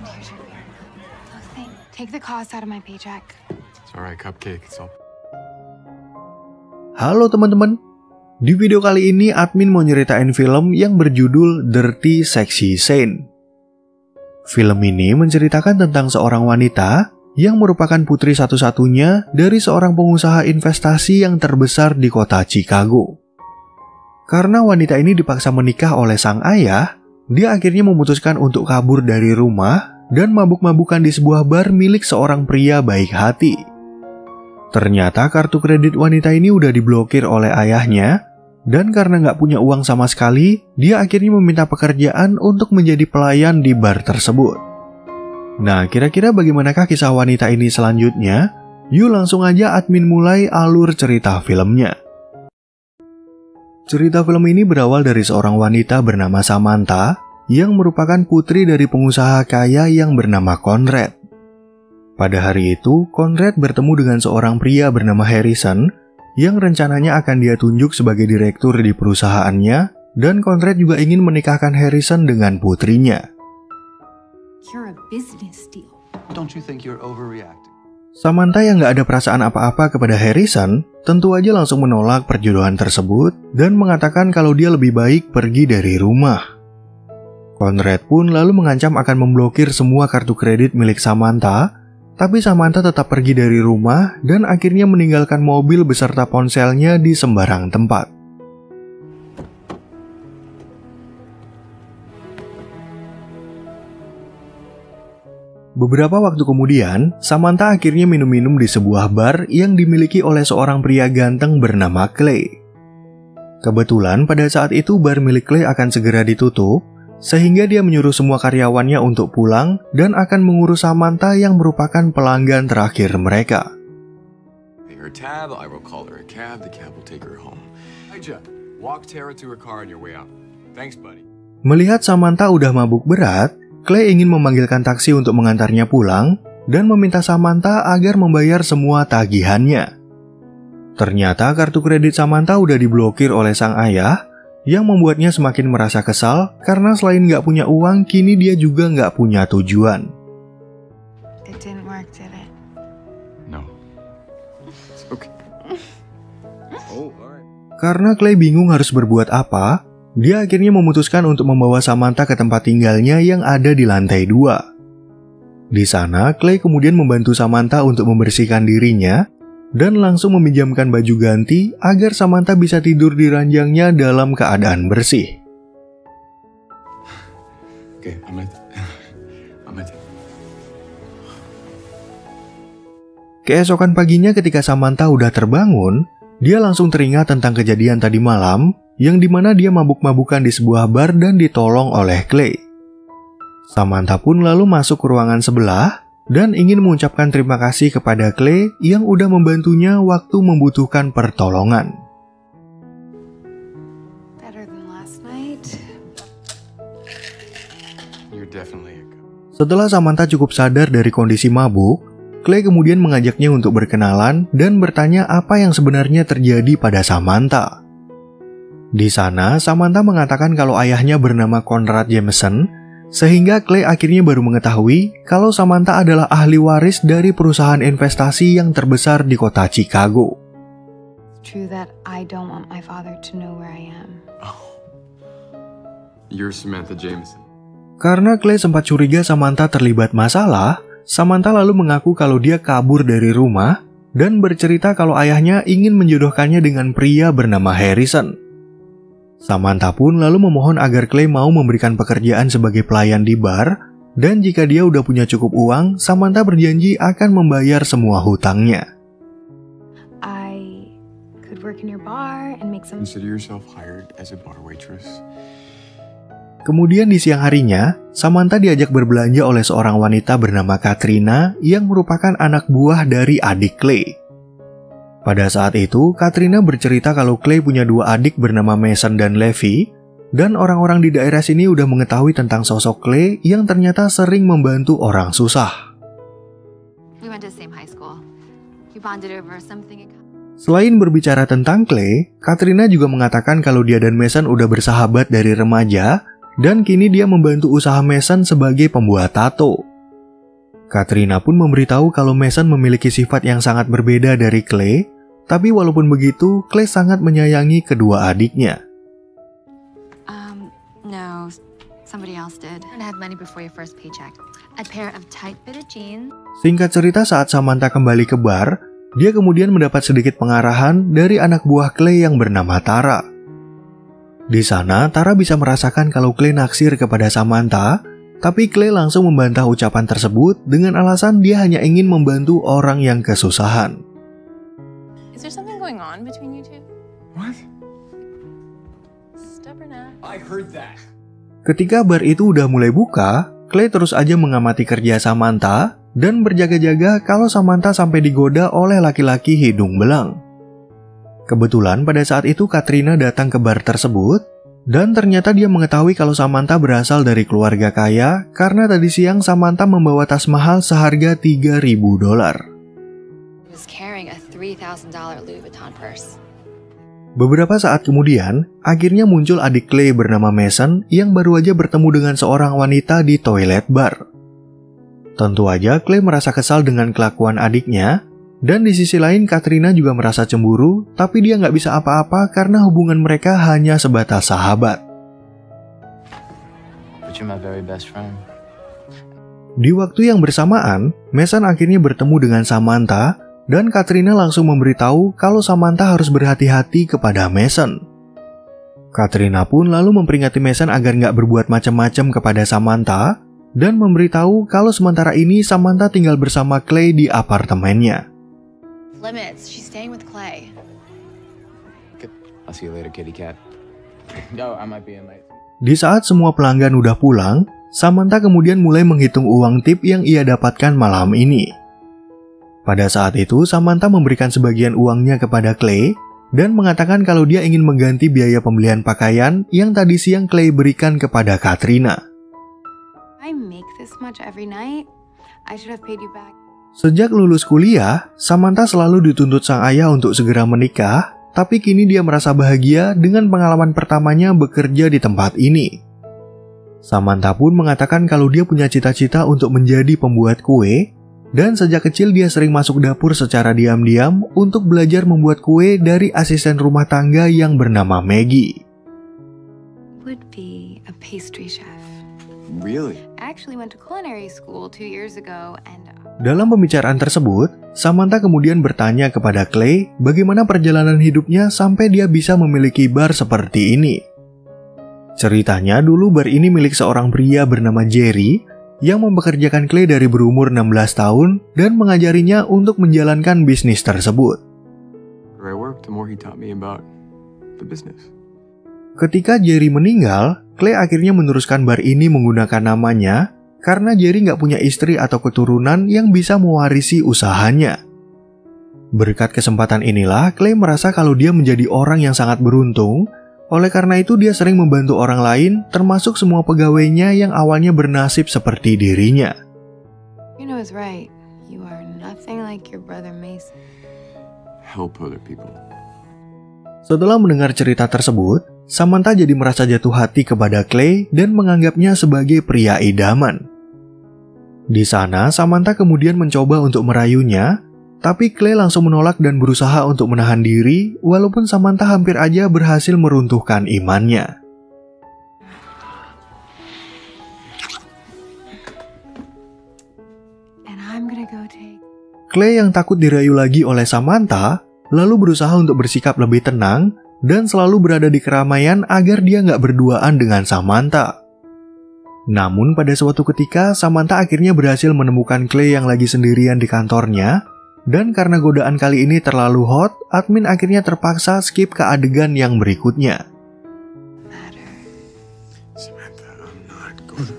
Here's your beer. Oh, thank. Take the cost out of my paycheck. It's alright, cupcake. It's all. Halo teman-teman. Di video kali ini admin mau nyeritain film yang berjudul Dirty Sexy Saint. Film ini menceritakan tentang seorang wanita yang merupakan putri satu-satunya dari seorang pengusaha investasi yang terbesar di kota Chicago. Karena wanita ini dipaksa menikah oleh sang ayah, dia akhirnya memutuskan untuk kabur dari rumah dan mabuk-mabukan di sebuah bar milik seorang pria baik hati. Ternyata kartu kredit wanita ini udah diblokir oleh ayahnya, dan karena nggak punya uang sama sekali, dia akhirnya meminta pekerjaan untuk menjadi pelayan di bar tersebut. Nah, kira-kira bagaimanakah kisah wanita ini selanjutnya? Yuk langsung aja admin mulai alur cerita filmnya. Cerita film ini berawal dari seorang wanita bernama Samantha yang merupakan putri dari pengusaha kaya yang bernama Conrad. Pada hari itu, Conrad bertemu dengan seorang pria bernama Harrison yang rencananya akan dia tunjuk sebagai direktur di perusahaannya, dan Conrad juga ingin menikahkan Harrison dengan putrinya. You're a business deal. Don't you think you're overreacting? Samantha yang gak ada perasaan apa-apa kepada Harrison, tentu aja langsung menolak perjodohan tersebut dan mengatakan kalau dia lebih baik pergi dari rumah. Conrad pun lalu mengancam akan memblokir semua kartu kredit milik Samantha, tapi Samantha tetap pergi dari rumah dan akhirnya meninggalkan mobil beserta ponselnya di sembarang tempat. Beberapa waktu kemudian, Samantha akhirnya minum-minum di sebuah bar yang dimiliki oleh seorang pria ganteng bernama Clay. Kebetulan pada saat itu bar milik Clay akan segera ditutup, sehingga dia menyuruh semua karyawannya untuk pulang dan akan mengurus Samantha yang merupakan pelanggan terakhir mereka. Pay her tab, I will call her a cab, the cab will take her home. Elijah, walk Tara to her car on your way out. Thanks, buddy. Melihat Samantha udah mabuk berat, Clay ingin memanggilkan taksi untuk mengantarnya pulang dan meminta Samantha agar membayar semua tagihannya. Ternyata kartu kredit Samantha udah diblokir oleh sang ayah, yang membuatnya semakin merasa kesal karena selain nggak punya uang, kini dia juga nggak punya tujuan. It didn't work, did it? No. It's okay. Oh, alright. Karena Clay bingung harus berbuat apa, dia akhirnya memutuskan untuk membawa Samantha ke tempat tinggalnya yang ada di lantai 2. Di sana, Clay kemudian membantu Samantha untuk membersihkan dirinya dan langsung meminjamkan baju ganti agar Samantha bisa tidur di ranjangnya dalam keadaan bersih. Okay, I'm at Keesokan paginya ketika Samantha udah terbangun, dia langsung teringat tentang kejadian tadi malam, yang dimana dia mabuk-mabukan di sebuah bar dan ditolong oleh Clay. Samantha pun lalu masuk ke ruangan sebelah dan ingin mengucapkan terima kasih kepada Clay yang udah membantunya waktu membutuhkan pertolongan. Better than last night. You're definitely a cop. Setelah Samantha cukup sadar dari kondisi mabuk, Clay kemudian mengajaknya untuk berkenalan dan bertanya apa yang sebenarnya terjadi pada Samantha. Di sana, Samantha mengatakan kalau ayahnya bernama Conrad Jameson, sehingga Clay akhirnya baru mengetahui kalau Samantha adalah ahli waris dari perusahaan investasi yang terbesar di kota Chicago. It's true that I don't want my father to know where I am. You're Samantha Jameson. Karena Clay sempat curiga Samantha terlibat masalah, Samantha lalu mengaku kalau dia kabur dari rumah dan bercerita kalau ayahnya ingin menjodohkannya dengan pria bernama Harrison. Samantha pun lalu memohon agar Clay mau memberikan pekerjaan sebagai pelayan di bar, dan jika dia udah punya cukup uang, Samantha berjanji akan membayar semua hutangnya. I could work in your bar and make some. Consider yourself hired as a bar waitress. Kemudian di siang harinya, Samantha diajak berbelanja oleh seorang wanita bernama Katrina yang merupakan anak buah dari adik Clay. Pada saat itu, Katrina bercerita kalau Clay punya 2 adik bernama Mason dan Levi, dan orang-orang di daerah sini udah mengetahui tentang sosok Clay yang ternyata sering membantu orang susah. We went to the same high school. We bonded over something. Selain berbicara tentang Clay, Katrina juga mengatakan kalau dia dan Mason udah bersahabat dari remaja, dan kini dia membantu usaha Mason sebagai pembuat tato. Katrina pun memberitahu kalau Mason memiliki sifat yang sangat berbeda dari Clay, tapi walaupun begitu, Clay sangat menyayangi kedua adiknya. No, somebody else did. I had money before your first paycheck. A pair of tight-fitted jeans. Singkat cerita, saat Samantha kembali ke bar, dia kemudian mendapat sedikit pengarahan dari anak buah Clay yang bernama Tara. Di sana, Tara bisa merasakan kalau Clay naksir kepada Samantha, tapi Clay langsung membantah ucapan tersebut dengan alasan dia hanya ingin membantu orang yang kesusahan. Is there something going on between you two? What? Stubborn ass. I heard that. Ketika bar itu udah mulai buka, Clay terus aja mengamati kerja Samantha dan berjaga-jaga kalau Samantha sampai digoda oleh laki-laki hidung belang. Kebetulan pada saat itu Katrina datang ke bar tersebut, dan ternyata dia mengetahui kalau Samantha berasal dari keluarga kaya karena tadi siang Samantha membawa tas mahal seharga $3.000. He was carrying a $3,000 Louis Vuitton purse. Beberapa saat kemudian, akhirnya muncul adik Clay bernama Mason yang baru aja bertemu dengan seorang wanita di toilet bar. Tentu aja Clay merasa kesal dengan kelakuan adiknya, dan di sisi lain Katrina juga merasa cemburu, tapi dia nggak bisa apa-apa karena hubungan mereka hanya sebatas sahabat. But you're my very best friend. Di waktu yang bersamaan, Mason akhirnya bertemu dengan Samantha, dan Katrina langsung memberitahu kalau Samantha harus berhati-hati kepada Mason. Katrina pun lalu memperingatkan Mason agar nggak berbuat macam-macam kepada Samantha, dan memberitahu kalau sementara ini Samantha tinggal bersama Clay di apartemennya. Limits. She's staying with Clay. I'll see you later, kitty cat. No, I might be in late. Di saat semua pelanggan udah pulang, Samantha kemudian mulai menghitung uang tip yang ia dapatkan malam ini. Pada saat itu, Samantha memberikan sebagian uangnya kepada Clay dan mengatakan kalau dia ingin mengganti biaya pembelian pakaian yang tadi siang Clay berikan kepada Katrina. I make this much every night. I should have paid you back. Sejak lulus kuliah, Samantha selalu dituntut sang ayah untuk segera menikah, tapi kini dia merasa bahagia dengan pengalaman pertamanya bekerja di tempat ini. Samantha pun mengatakan kalau dia punya cita-cita untuk menjadi pembuat kue, dan sejak kecil dia sering masuk dapur secara diam-diam untuk belajar membuat kue dari asisten rumah tangga yang bernama Maggie. Would be a pastry chef. Really? I actually went to culinary school 2 years ago and Dalam pembicaraan tersebut, Samantha kemudian bertanya kepada Clay bagaimana perjalanan hidupnya sampai dia bisa memiliki bar seperti ini. Ceritanya dulu bar ini milik seorang pria bernama Jerry yang mempekerjakan Clay dari berumur 16 tahun dan mengajarinya untuk menjalankan bisnis tersebut. The more I worked, the more he taught me about the business. Ketika Jerry meninggal, Clay akhirnya meneruskan bar ini menggunakan namanya karena Jerry nggak punya istri atau keturunan yang bisa mewarisi usahanya. Berkat kesempatan inilah, Clay merasa kalau dia menjadi orang yang sangat beruntung. Oleh karena itu dia sering membantu orang lain, termasuk semua pegawainya yang awalnya bernasib seperti dirinya. you know is right. You are nothing like your brother Mason. Help other people. Setelah mendengar cerita tersebut, Samantha jadi merasa jatuh hati kepada Clay dan menganggapnya sebagai pria idaman. Di sana, Samantha kemudian mencoba untuk merayunya, tapi Clay langsung menolak dan berusaha untuk menahan diri, walaupun Samantha hampir aja berhasil meruntuhkan imannya. And I'm gonna go take. Clay yang takut dirayu lagi oleh Samantha, lalu berusaha untuk bersikap lebih tenang dan selalu berada di keramaian agar dia nggak berduaan dengan Samantha. Namun pada suatu ketika, Samantha akhirnya berhasil menemukan Clay yang lagi sendirian di kantornya, dan karena godaan kali ini terlalu hot, admin akhirnya terpaksa skip ke adegan yang berikutnya. Samantha, I'm not good.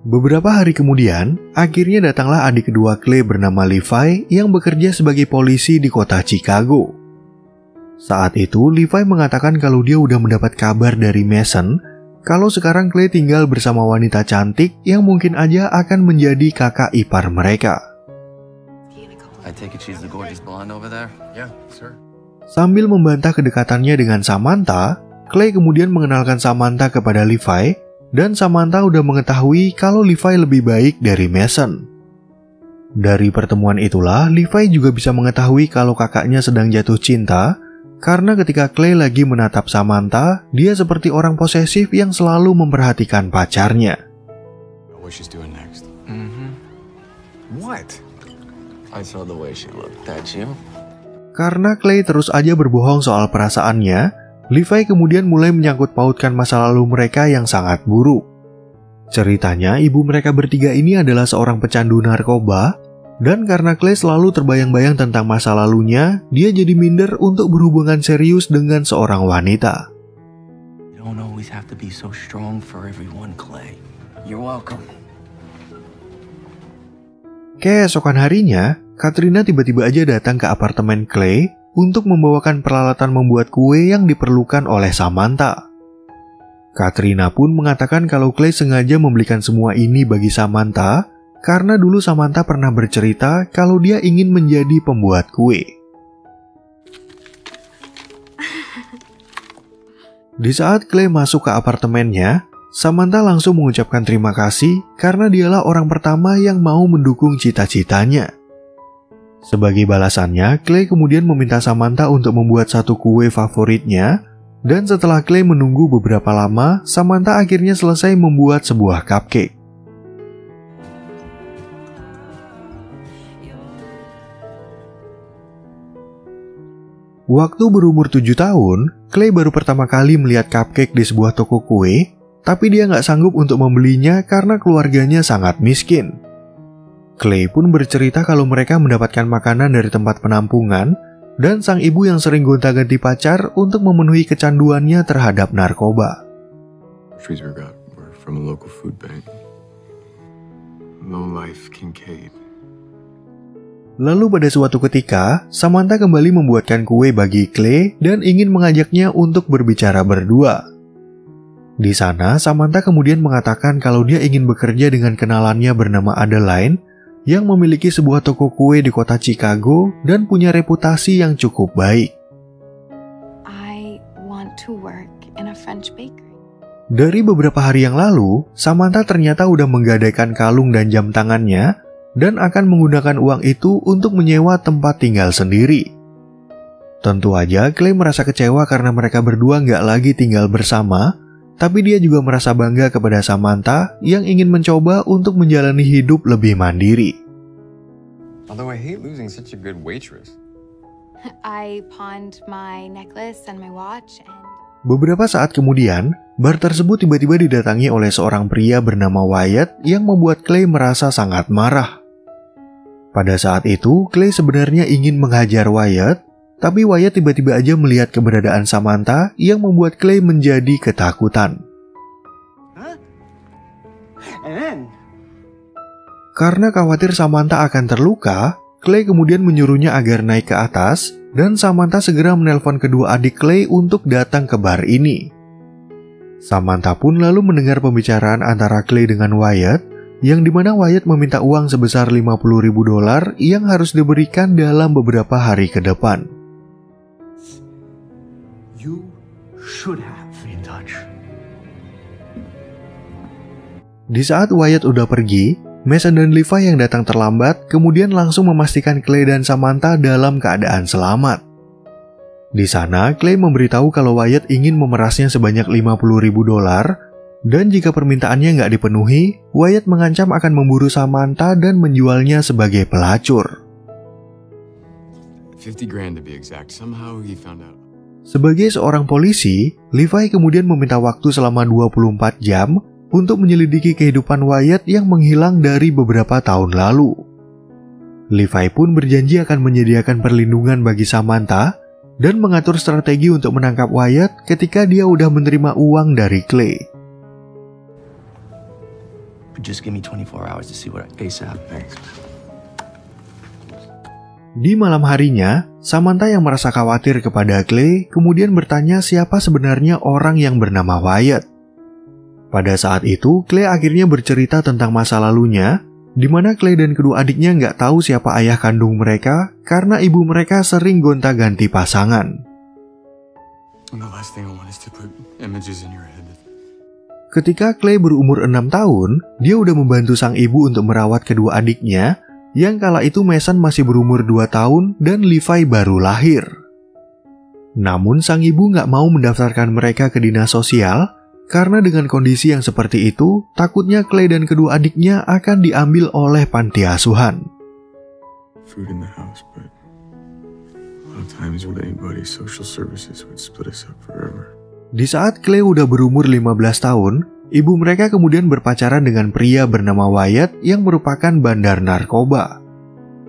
Beberapa hari kemudian, akhirnya datanglah adik kedua Clay bernama Levi yang bekerja sebagai polisi di kota Chicago. Saat itu, Levi mengatakan kalau dia udah mendapat kabar dari Mason kalau sekarang Clay tinggal bersama wanita cantik yang mungkin aja akan menjadi kakak ipar mereka. I take it she's the gorgeous blonde over there? Yeah, sir. Sambil membantah kedekatannya dengan Samantha, Clay kemudian mengenalkan Samantha kepada Levi dan Samantha udah mengetahui kalau Levi lebih baik dari Mason. Dari pertemuan itulah, Levi juga bisa mengetahui kalau kakaknya sedang jatuh cinta, karena ketika Clay lagi menatap Samantha, dia seperti orang posesif yang selalu memperhatikan pacarnya. What she's doing next? What? I saw the way she looked at you. Karena Clay terus aja berbohong soal perasaannya, Levi kemudian mulai menyangkut pautkan masa lalu mereka yang sangat buruk. Ceritanya, ibu mereka bertiga ini adalah seorang pecandu narkoba, dan karena Clay selalu terbayang-bayang tentang masa lalunya, dia jadi minder untuk berhubungan serius dengan seorang wanita. You don't always have to be so strong for everyone, Clay. You're welcome. Keesokan harinya, Katrina tiba-tiba aja datang ke apartemen Clay untuk membawakan peralatan membuat kue yang diperlukan oleh Samantha. Katrina pun mengatakan kalau Clay sengaja membelikan semua ini bagi Samantha karena dulu Samantha pernah bercerita kalau dia ingin menjadi pembuat kue. Di saat Clay masuk ke apartemennya, Samantha langsung mengucapkan terima kasih karena dialah orang pertama yang mau mendukung cita-citanya. Sebagai balasannya, Clay kemudian meminta Samantha untuk membuat satu kue favoritnya, dan setelah Clay menunggu beberapa lama, Samantha akhirnya selesai membuat sebuah cupcake. Waktu berumur 7 tahun, Clay baru pertama kali melihat cupcake di sebuah toko kue, tapi dia nggak sanggup untuk membelinya karena keluarganya sangat miskin. Clay pun bercerita kalau mereka mendapatkan makanan dari tempat penampungan dan sang ibu yang sering gonta-ganti pacar untuk memenuhi kecanduannya terhadap narkoba. Trees were from a local food bank. Low Life Kincaid. Lalu pada suatu ketika, Samantha kembali membuatkan kue bagi Clay dan ingin mengajaknya untuk berbicara berdua. Di sana, Samantha kemudian mengatakan kalau dia ingin bekerja dengan kenalannya bernama Adeline yang memiliki sebuah toko kue di kota Chicago dan punya reputasi yang cukup baik. I want to work in a French bakery. Dari beberapa hari yang lalu, Samantha ternyata udah menggadaikan kalung dan jam tangannya dan akan menggunakan uang itu untuk menyewa tempat tinggal sendiri. Tentu aja Clay merasa kecewa karena mereka berdua nggak lagi tinggal bersama, tapi dia juga merasa bangga kepada Samantha yang ingin mencoba untuk menjalani hidup lebih mandiri. Although I hate losing such a good waitress. I pawned my necklace and my watch and... Beberapa saat kemudian, bar tersebut tiba-tiba didatangi oleh seorang pria bernama Wyatt yang membuat Clay merasa sangat marah. Pada saat itu, Clay sebenarnya ingin menghajar Wyatt, tapi Wyatt tiba-tiba aja melihat keberadaan Samantha yang membuat Clay menjadi ketakutan. Karena khawatir Samantha akan terluka, Clay kemudian menyuruhnya agar naik ke atas, dan Samantha segera menelpon kedua adik Clay untuk datang ke bar ini. Samantha pun lalu mendengar pembicaraan antara Clay dengan Wyatt, yang dimana Wyatt meminta uang sebesar $50.000 yang harus diberikan dalam beberapa hari ke depan. You should have been in touch. Di saat Wyatt udah pergi, Mason dan Levi yang datang terlambat kemudian langsung memastikan Clay dan Samantha dalam keadaan selamat. Di sana, Clay memberitahu kalau Wyatt ingin memerasnya sebanyak $50.000 dan jika permintaannya nggak dipenuhi, Wyatt mengancam akan memburu Samantha dan menjualnya sebagai pelacur. 50 grand to be exact. Somehow he found out. Sebagai seorang polisi, Levi kemudian meminta waktu selama 24 jam untuk menyelidiki kehidupan Wyatt yang menghilang dari beberapa tahun lalu. Levi pun berjanji akan menyediakan perlindungan bagi Samantha dan mengatur strategi untuk menangkap Wyatt ketika dia udah menerima uang dari Clay. Just give me 24 hours to see what ASAP. Thanks. Di malam harinya, Samantha yang merasa khawatir kepada Clay kemudian bertanya siapa sebenarnya orang yang bernama Wyatt. Pada saat itu, Clay akhirnya bercerita tentang masa lalunya, di mana Clay dan kedua adiknya nggak tahu siapa ayah kandung mereka karena ibu mereka sering gonta-ganti pasangan. And the last thing I want is to put images in your head. Ketika Clay berumur 6 tahun, dia udah membantu sang ibu untuk merawat kedua adiknya, yang kala itu Mason masih berumur 2 tahun dan Levi baru lahir. Namun sang ibu nggak mau mendaftarkan mereka ke dinas sosial, karena dengan kondisi yang seperti itu, takutnya Clay dan kedua adiknya akan diambil oleh panti asuhan. Food in the house, but a lot of times with anybody, social services would split us up forever. Di saat Clay udah berumur 15 tahun, ibu mereka kemudian berpacaran dengan pria bernama Wyatt yang merupakan bandar narkoba.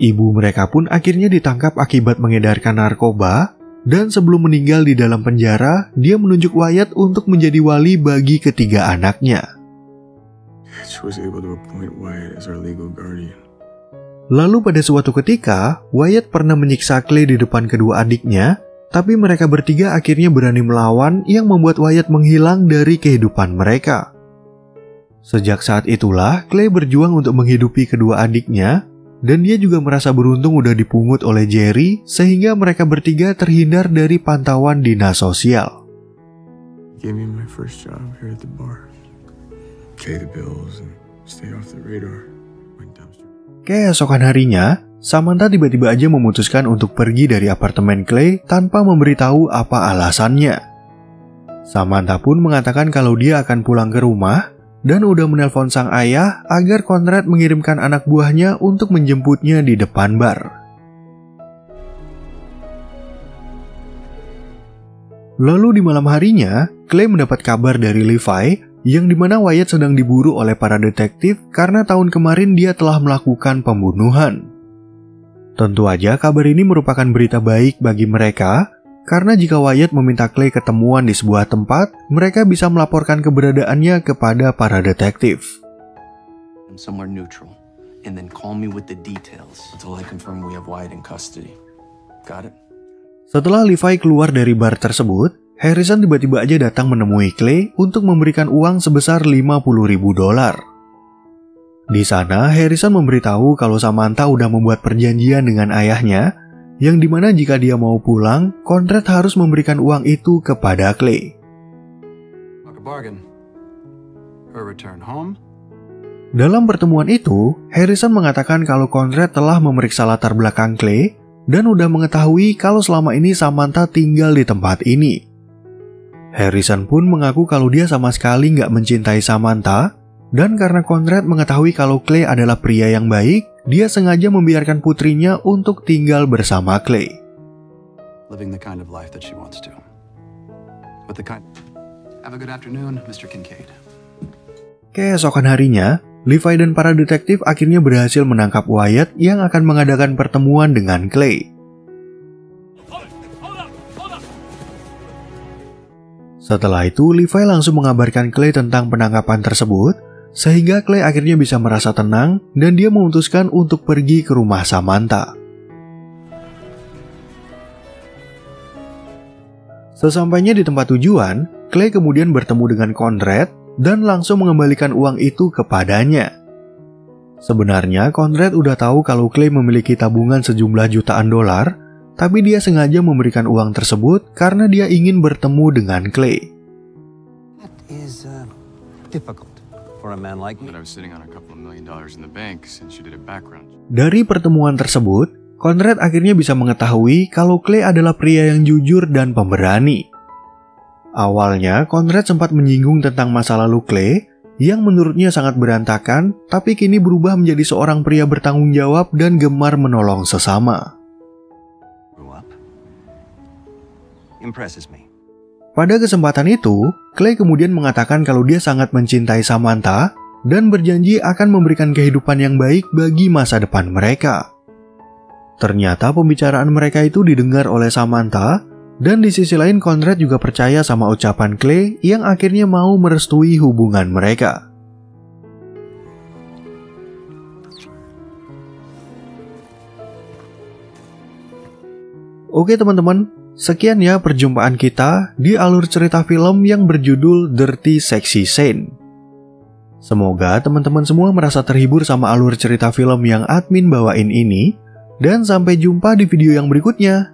Ibu mereka pun akhirnya ditangkap akibat mengedarkan narkoba, dan sebelum meninggal di dalam penjara, dia menunjuk Wyatt untuk menjadi wali bagi ketiga anaknya. She was able to appoint Wyatt as our legal guardian. Lalu pada suatu ketika, Wyatt pernah menyiksa Clay di depan kedua adiknya, tapi mereka bertiga akhirnya berani melawan yang membuat Wyatt menghilang dari kehidupan mereka. Sejak saat itulah, Clay berjuang untuk menghidupi kedua adiknya, dan dia juga merasa beruntung udah dipungut oleh Jerry, sehingga mereka bertiga terhindar dari pantauan dinas sosial. Gave me my first job here at the bar. Pay the bills and stay off the radar. Keesokan harinya, Samantha tiba-tiba aja memutuskan untuk pergi dari apartemen Clay tanpa memberitahu apa alasannya. Samantha pun mengatakan kalau dia akan pulang ke rumah dan udah menelpon sang ayah agar Conrad mengirimkan anak buahnya untuk menjemputnya di depan bar. Lalu di malam harinya, Clay mendapat kabar dari Levi yang dimana Wyatt sedang diburu oleh para detektif karena tahun kemarin dia telah melakukan pembunuhan. Tentu aja kabar ini merupakan berita baik bagi mereka, karena jika Wyatt meminta Clay ketemuan di sebuah tempat, mereka bisa melaporkan keberadaannya kepada para detektif. Somewhere neutral, and then call me with the details until I confirm we have Wyatt in custody. Got it? Setelah Levi keluar dari bar tersebut, Harrison tiba-tiba aja datang menemui Clay untuk memberikan uang sebesar $50.000. Di sana, Harrison memberitahu kalau Samantha udah membuat perjanjian dengan ayahnya, yang dimana jika dia mau pulang, Conrad harus memberikan uang itu kepada Clay. Dalam pertemuan itu, Harrison mengatakan kalau Conrad telah memeriksa latar belakang Clay, dan udah mengetahui kalau selama ini Samantha tinggal di tempat ini. Harrison pun mengaku kalau dia sama sekali nggak mencintai Samantha, dan karena Conrad mengetahui kalau Clay adalah pria yang baik, dia sengaja membiarkan putrinya untuk tinggal bersama Clay. Living the kind of life that she wants to. With the kind. Have a good afternoon, Mr. Kincaid. Keesokan harinya, Levi dan para detektif akhirnya berhasil menangkap Wyatt yang akan mengadakan pertemuan dengan Clay. Setelah itu, Levi langsung mengabarkan Clay tentang penangkapan tersebut, sehingga Clay akhirnya bisa merasa tenang dan dia memutuskan untuk pergi ke rumah Samantha. Sesampainya di tempat tujuan, Clay kemudian bertemu dengan Conrad dan langsung mengembalikan uang itu kepadanya. Sebenarnya Conrad udah tahu kalau Clay memiliki tabungan sejumlah jutaan dolar, tapi dia sengaja memberikan uang tersebut karena dia ingin bertemu dengan Clay. That is difficult. Dari pertemuan tersebut, Conrad akhirnya bisa mengetahui kalau Clay adalah pria yang jujur dan pemberani. Awalnya, Conrad sempat menyinggung tentang masa lalu Clay, yang menurutnya sangat berantakan, tapi kini berubah menjadi seorang pria bertanggung jawab dan gemar menolong sesama. Pada kesempatan itu, Clay kemudian mengatakan kalau dia sangat mencintai Samantha dan berjanji akan memberikan kehidupan yang baik bagi masa depan mereka. Ternyata pembicaraan mereka itu didengar oleh Samantha, dan di sisi lain Conrad juga percaya sama ucapan Clay yang akhirnya mau merestui hubungan mereka. Oke teman-teman, sekian ya perjumpaan kita di alur cerita film yang berjudul Dirty Sexy Saint. Semoga teman-teman semua merasa terhibur sama alur cerita film yang admin bawain ini, dan sampai jumpa di video yang berikutnya.